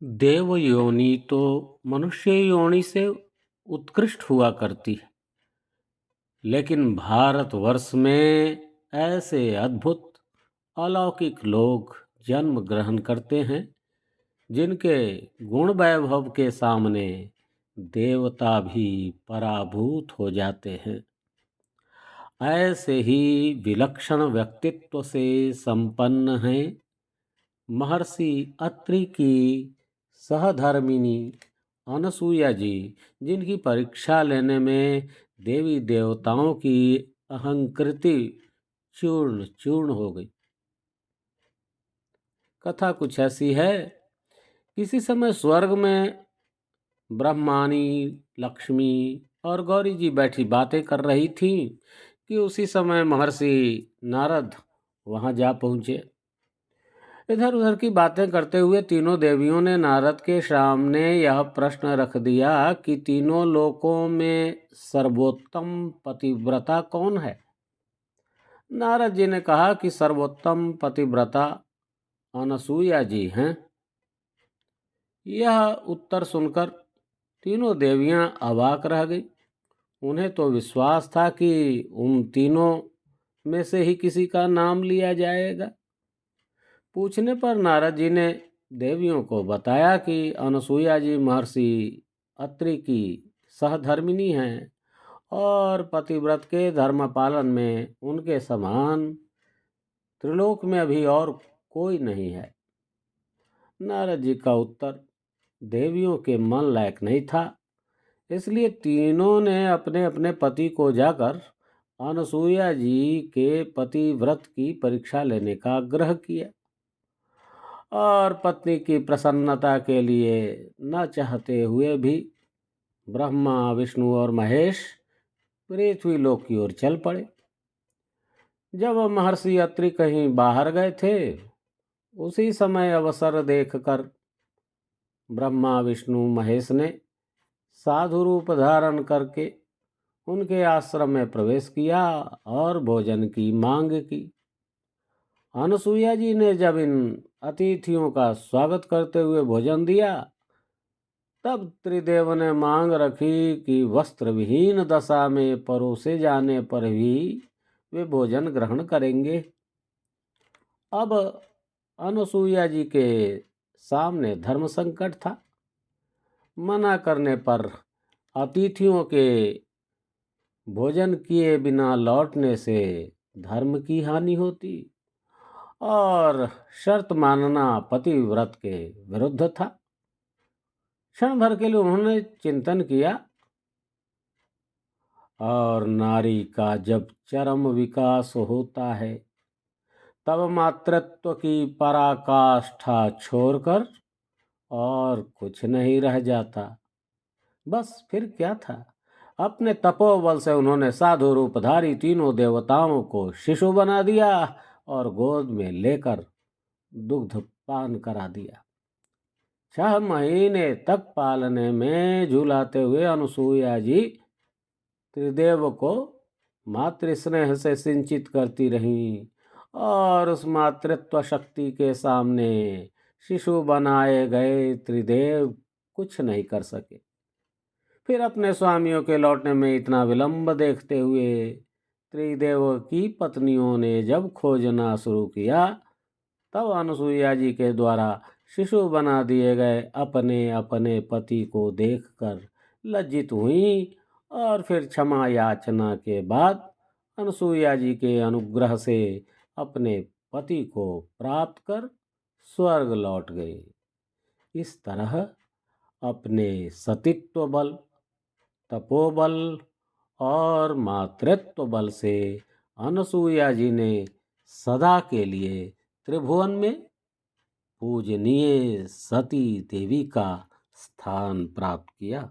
देव योनि तो मनुष्य योनि से उत्कृष्ट हुआ करती है, लेकिन भारतवर्ष में ऐसे अद्भुत अलौकिक लोग जन्म ग्रहण करते हैं जिनके गुण वैभव के सामने देवता भी पराभूत हो जाते हैं। ऐसे ही विलक्षण व्यक्तित्व से संपन्न हैं महर्षि अत्रि की सहधर्मिणी अनसुईया जी, जिनकी परीक्षा लेने में देवी देवताओं की अहंकृति चूर्ण चूर्ण हो गई। कथा कुछ ऐसी है। किसी समय स्वर्ग में ब्रह्मानी, लक्ष्मी और गौरी जी बैठी बातें कर रही थीं कि उसी समय महर्षि नारद वहां जा पहुंचे। इधर उधर की बातें करते हुए तीनों देवियों ने नारद के सामने यह प्रश्न रख दिया कि तीनों लोकों में सर्वोत्तम पतिव्रता कौन है। नारद जी ने कहा कि सर्वोत्तम पतिव्रता अनसुईया जी हैं। यह उत्तर सुनकर तीनों देवियां अवाक रह गई। उन्हें तो विश्वास था कि उन तीनों में से ही किसी का नाम लिया जाएगा। पूछने पर नारद जी ने देवियों को बताया कि अनसुईया जी महर्षि अत्रि की सहधर्मिणी हैं और पतिव्रत के धर्म पालन में उनके समान त्रिलोक में अभी और कोई नहीं है। नारद जी का उत्तर देवियों के मन लायक नहीं था, इसलिए तीनों ने अपने अपने पति को जाकर अनसुईया जी के पतिव्रत की परीक्षा लेने का आग्रह किया और पत्नी की प्रसन्नता के लिए न चाहते हुए भी ब्रह्मा, विष्णु और महेश पृथ्वी लोक की ओर चल पड़े। जब महर्षि अत्रि कहीं बाहर गए थे, उसी समय अवसर देखकर ब्रह्मा, विष्णु, महेश ने साधु रूप धारण करके उनके आश्रम में प्रवेश किया और भोजन की मांग की। अनसुईया जी ने जब इन अतिथियों का स्वागत करते हुए भोजन दिया, तब त्रिदेव ने मांग रखी कि वस्त्र विहीन दशा में परोसे जाने पर भी वे भोजन ग्रहण करेंगे। अब अनसुईया जी के सामने धर्म संकट था। मना करने पर अतिथियों के भोजन किए बिना लौटने से धर्म की हानि होती और शर्त मानना पतिव्रत के विरुद्ध था। क्षण भर के लिए उन्होंने चिंतन किया और नारी का जब चरम विकास होता है, तब मातृत्व की पराकाष्ठा छोड़कर और कुछ नहीं रह जाता। बस फिर क्या था। अपने तपोबल से उन्होंने साधु रूपधारी तीनों देवताओं को शिशु बना दिया और गोद में लेकर दुग्ध पान करा दिया। 6 महीने तक पालने में झूलाते हुए अनसुईया जी त्रिदेव को मातृ स्नेह से सिंचित करती रहीं और उस मातृत्व शक्ति के सामने शिशु बनाए गए त्रिदेव कुछ नहीं कर सके। फिर अपने स्वामियों के लौटने में इतना विलंब देखते हुए त्रिदेव की पत्नियों ने जब खोजना शुरू किया, तब अनसुईया जी के द्वारा शिशु बना दिए गए अपने अपने पति को देखकर लज्जित हुई और फिर क्षमा याचना के बाद अनसुईया जी के अनुग्रह से अपने पति को प्राप्त कर स्वर्ग लौट गए। इस तरह अपने सतीत्व बल, तपोबल और मातृत्व बल से अनसुईया जी ने सदा के लिए त्रिभुवन में पूजनीय सती देवी का स्थान प्राप्त किया।